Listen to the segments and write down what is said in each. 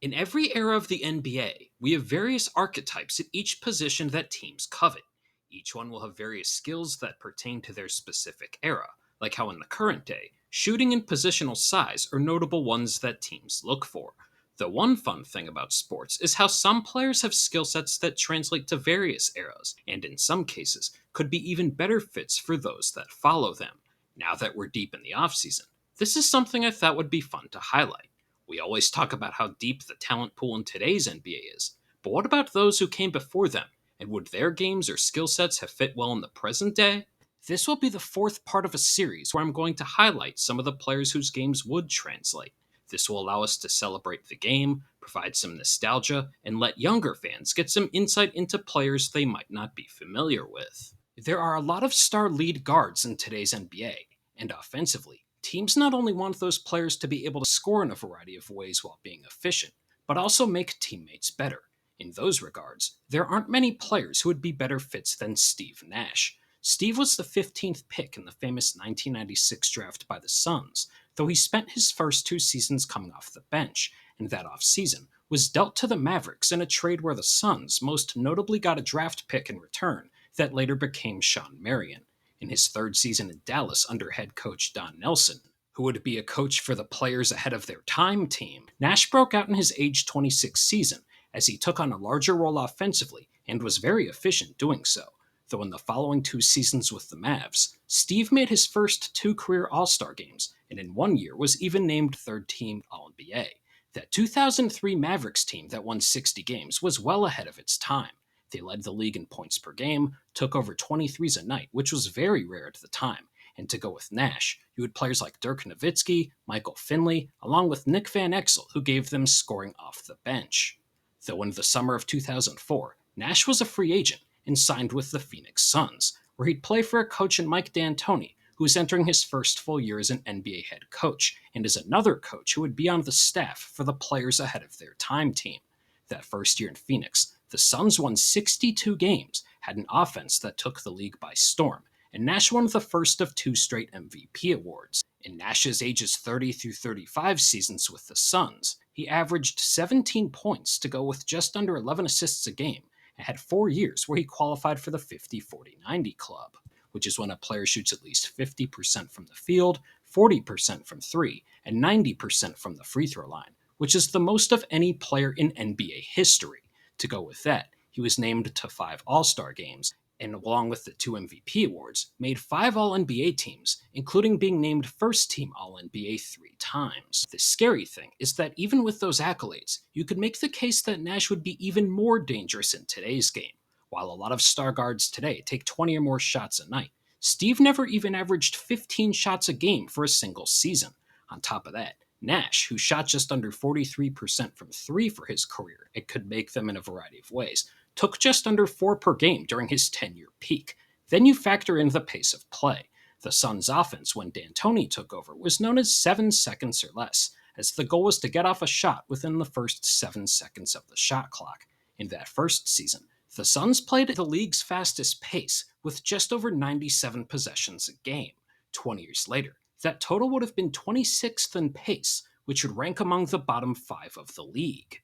In every era of the NBA, we have various archetypes at each position that teams covet. Each one will have various skills that pertain to their specific era, like how in the current day, shooting and positional size are notable ones that teams look for. The one fun thing about sports is how some players have skill sets that translate to various eras, and in some cases, could be even better fits for those that follow them. Now that we're deep in the offseason, this is something I thought would be fun to highlight. We always talk about how deep the talent pool in today's NBA is, but what about those who came before them? And would their games or skill sets have fit well in the present day? This will be the fourth part of a series where I'm going to highlight some of the players whose games would translate. This will allow us to celebrate the game, provide some nostalgia, and let younger fans get some insight into players they might not be familiar with. There are a lot of star lead guards in today's NBA, and offensively, teams not only want those players to be able to score in a variety of ways while being efficient, but also make teammates better. In those regards, there aren't many players who would be better fits than Steve Nash. Steve was the 15th pick in the famous 1996 draft by the Suns, though he spent his first two seasons coming off the bench, and that offseason was dealt to the Mavericks in a trade where the Suns most notably got a draft pick in return that later became Sean Marion. In his third season in Dallas under head coach Don Nelson, who would be a coach for the players ahead of their time team, Nash broke out in his age 26 season as he took on a larger role offensively and was very efficient doing so. Though in the following two seasons with the Mavs, Steve made his first two career All-Star games, and in one year was even named third team All-NBA. That 2003 Mavericks team that won 60 games was well ahead of its time. They led the league in points per game, took over 23s a night, which was very rare at the time. And to go with Nash, you had players like Dirk Nowitzki, Michael Finley, along with Nick Van Exel, who gave them scoring off the bench. Though in the summer of 2004, Nash was a free agent and signed with the Phoenix Suns, where he'd play for a coach in Mike D'Antoni, who was entering his first full year as an NBA head coach, and as another coach who would be on the staff for the players ahead of their time team. That first year in Phoenix, the Suns won 62 games, had an offense that took the league by storm, and Nash won the first of two straight MVP awards. In Nash's ages 30 through 35 seasons with the Suns, he averaged 17 points to go with just under 11 assists a game, and had 4 years where he qualified for the 50-40-90 club, which is when a player shoots at least 50% from the field, 40% from three, and 90% from the free throw line, which is the most of any player in NBA history. To go with that, he was named to 5 All-Star games, and along with the 2 MVP awards, made 5 All-NBA teams, including being named first-team All-NBA 3 times. The scary thing is that even with those accolades, you could make the case that Nash would be even more dangerous in today's game. While a lot of star guards today take 20 or more shots a night, Steve never even averaged 15 shots a game for a single season. On top of that, Nash, who shot just under 43% from three for his career and could make them in a variety of ways, took just under 4 per game during his 10-year peak. Then you factor in the pace of play. The Suns' offense, when D'Antoni took over, was known as 7 seconds or less, as the goal was to get off a shot within the first 7 seconds of the shot clock. In that first season, the Suns played at the league's fastest pace, with just over 97 possessions a game. 20 years later, that total would have been 26th in pace, which would rank among the bottom 5 of the league.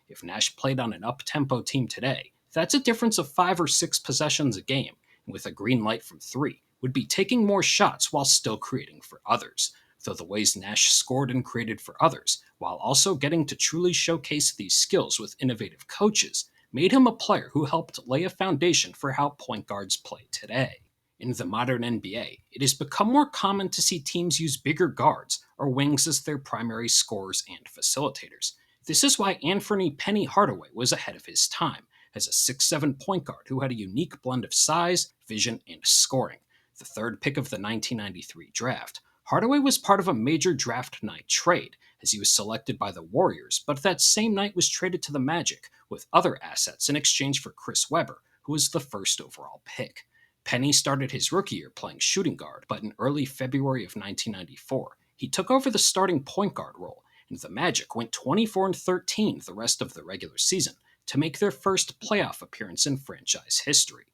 If Nash played on an up-tempo team today, that's a difference of 5 or 6 possessions a game, and with a green light from 3, would be taking more shots while still creating for others. Though the ways Nash scored and created for others, while also getting to truly showcase these skills with innovative coaches, made him a player who helped lay a foundation for how point guards play today. In the modern NBA, it has become more common to see teams use bigger guards or wings as their primary scorers and facilitators. This is why Anfernee Penny Hardaway was ahead of his time, as a 6'7 point guard who had a unique blend of size, vision, and scoring. The third pick of the 1993 draft, Hardaway was part of a major draft night trade, as he was selected by the Warriors, but that same night was traded to the Magic with other assets in exchange for Chris Webber, who was the first overall pick. Penny started his rookie year playing shooting guard, but in early February of 1994, he took over the starting point guard role, and the Magic went 24-13 the rest of the regular season to make their first playoff appearance in franchise history.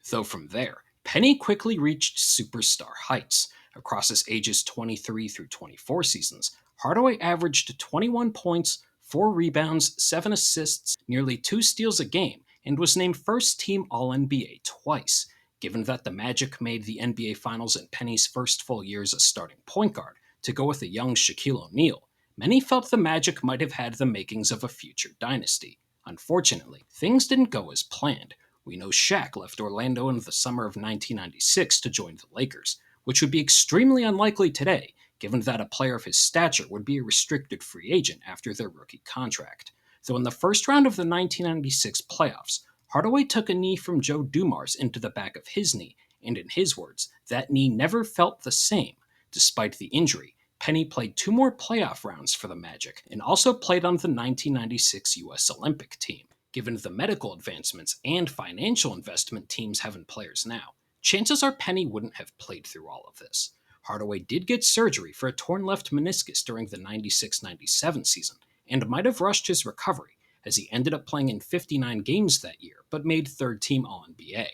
Though from there, Penny quickly reached superstar heights. Across his ages 23 through 24 seasons, Hardaway averaged 21 points, 4 rebounds, 7 assists, nearly 2 steals a game, and was named first team All-NBA twice. Given that the Magic made the NBA Finals in Penny's first full year as a starting point guard to go with a young Shaquille O'Neal, many felt the Magic might have had the makings of a future dynasty. Unfortunately, things didn't go as planned. We know Shaq left Orlando in the summer of 1996 to join the Lakers, which would be extremely unlikely today, given that a player of his stature would be a restricted free agent after their rookie contract. Though in the first round of the 1996 playoffs, Hardaway took a knee from Joe Dumars into the back of his knee, and in his words, that knee never felt the same. Despite the injury, Penny played 2 more playoff rounds for the Magic and also played on the 1996 U.S. Olympic team. Given the medical advancements and financial investment teams have in players now, chances are Penny wouldn't have played through all of this. Hardaway did get surgery for a torn left meniscus during the 96-97 season and might have rushed his recovery, as he ended up playing in 59 games that year, but made third-team All-NBA.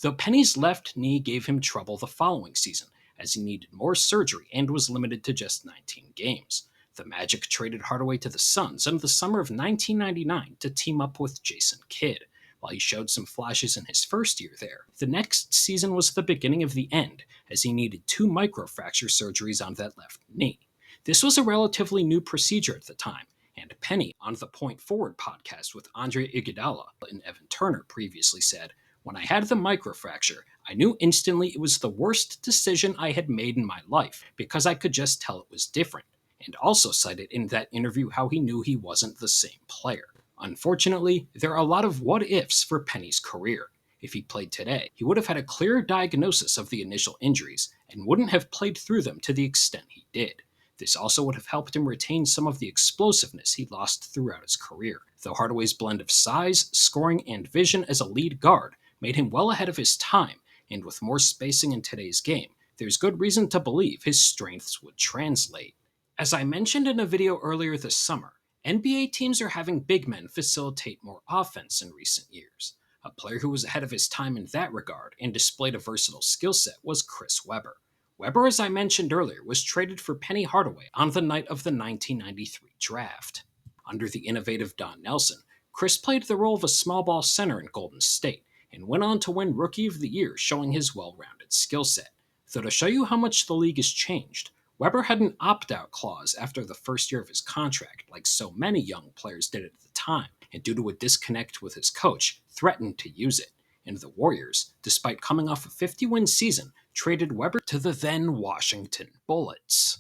Though Penny's left knee gave him trouble the following season, as he needed more surgery and was limited to just 19 games. The Magic traded Hardaway to the Suns in the summer of 1999 to team up with Jason Kidd. While he showed some flashes in his first year there, the next season was the beginning of the end, as he needed 2 microfracture surgeries on that left knee. This was a relatively new procedure at the time, and Penny, on the Point Forward podcast with Andre Iguodala and Evan Turner, previously said, "When I had the microfracture, I knew instantly it was the worst decision I had made in my life, because I could just tell it was different," and also cited in that interview how he knew he wasn't the same player. Unfortunately, there are a lot of what-ifs for Penny's career. If he played today, he would have had a clearer diagnosis of the initial injuries and wouldn't have played through them to the extent he did. This also would have helped him retain some of the explosiveness he lost throughout his career, though Hardaway's blend of size, scoring, and vision as a lead guard made him well ahead of his time, and with more spacing in today's game, there's good reason to believe his strengths would translate. As I mentioned in a video earlier this summer, NBA teams are having big men facilitate more offense in recent years. A player who was ahead of his time in that regard and displayed a versatile skill set was Chris Webber. Webber, as I mentioned earlier, was traded for Penny Hardaway on the night of the 1993 draft. Under the innovative Don Nelson, Chris played the role of a small ball center in Golden State and went on to win Rookie of the Year, showing his well-rounded skill set. Though to show you how much the league has changed, Webber had an opt-out clause after the first year of his contract, like so many young players did at the time, and due to a disconnect with his coach, threatened to use it. And the Warriors, despite coming off a 50-win season, traded Webber to the then Washington Bullets.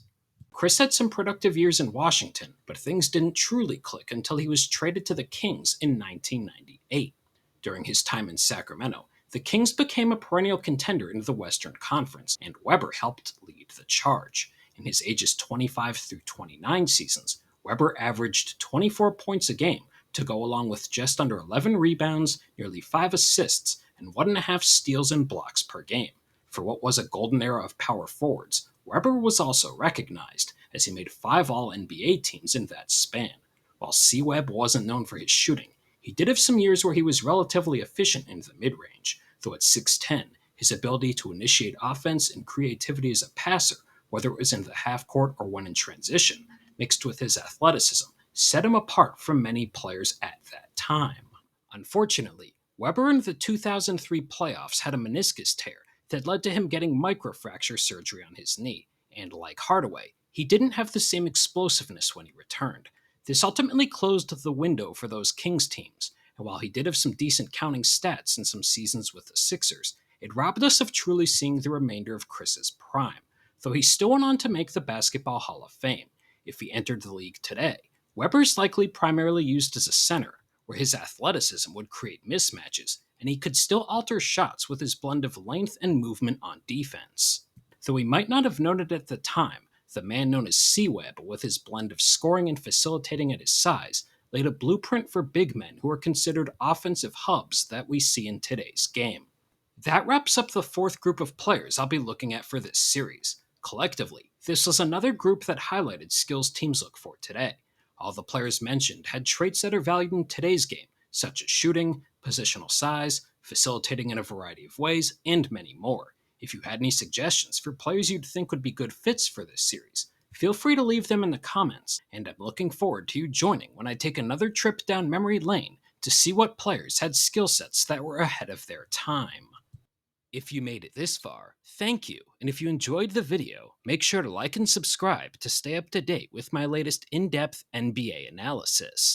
Chris had some productive years in Washington, but things didn't truly click until he was traded to the Kings in 1998. During his time in Sacramento, the Kings became a perennial contender in the Western Conference, and Webber helped lead the charge. In his ages 25 through 29 seasons, Webber averaged 24 points a game to go along with just under 11 rebounds, nearly 5 assists, and 1.5 steals and blocks per game. For what was a golden era of power forwards, Webber was also recognized, as he made 5 All-NBA teams in that span. While C-Web wasn't known for his shooting, he did have some years where he was relatively efficient in the mid-range, though at 6'10", his ability to initiate offense and creativity as a passer, whether it was in the half-court or when in transition, mixed with his athleticism, set him apart from many players at that time. Unfortunately, Webber in the 2003 playoffs had a meniscus tear that led to him getting microfracture surgery on his knee, and like Hardaway, he didn't have the same explosiveness when he returned. This ultimately closed the window for those Kings teams, and while he did have some decent counting stats in some seasons with the Sixers, it robbed us of truly seeing the remainder of Chris's prime, though he still went on to make the Basketball Hall of Fame. If he entered the league today, Webber's likely primarily used as a center, where his athleticism would create mismatches, and he could still alter shots with his blend of length and movement on defense. Though he might not have known it at the time, the man known as C-Web, with his blend of scoring and facilitating at his size, laid a blueprint for big men who are considered offensive hubs that we see in today's game. That wraps up the 4th group of players I'll be looking at for this series. Collectively, this was another group that highlighted skills teams look for today. All the players mentioned had traits that are valued in today's game, such as shooting, positional size, facilitating in a variety of ways, and many more. If you had any suggestions for players you'd think would be good fits for this series, Feel free to leave them in the comments, and I'm looking forward to you joining when I take another trip down memory lane to see what players had skill sets that were ahead of their time. If you made it this far, thank you, and if you enjoyed the video, make sure to like and subscribe to stay up to date with my latest in-depth NBA analysis.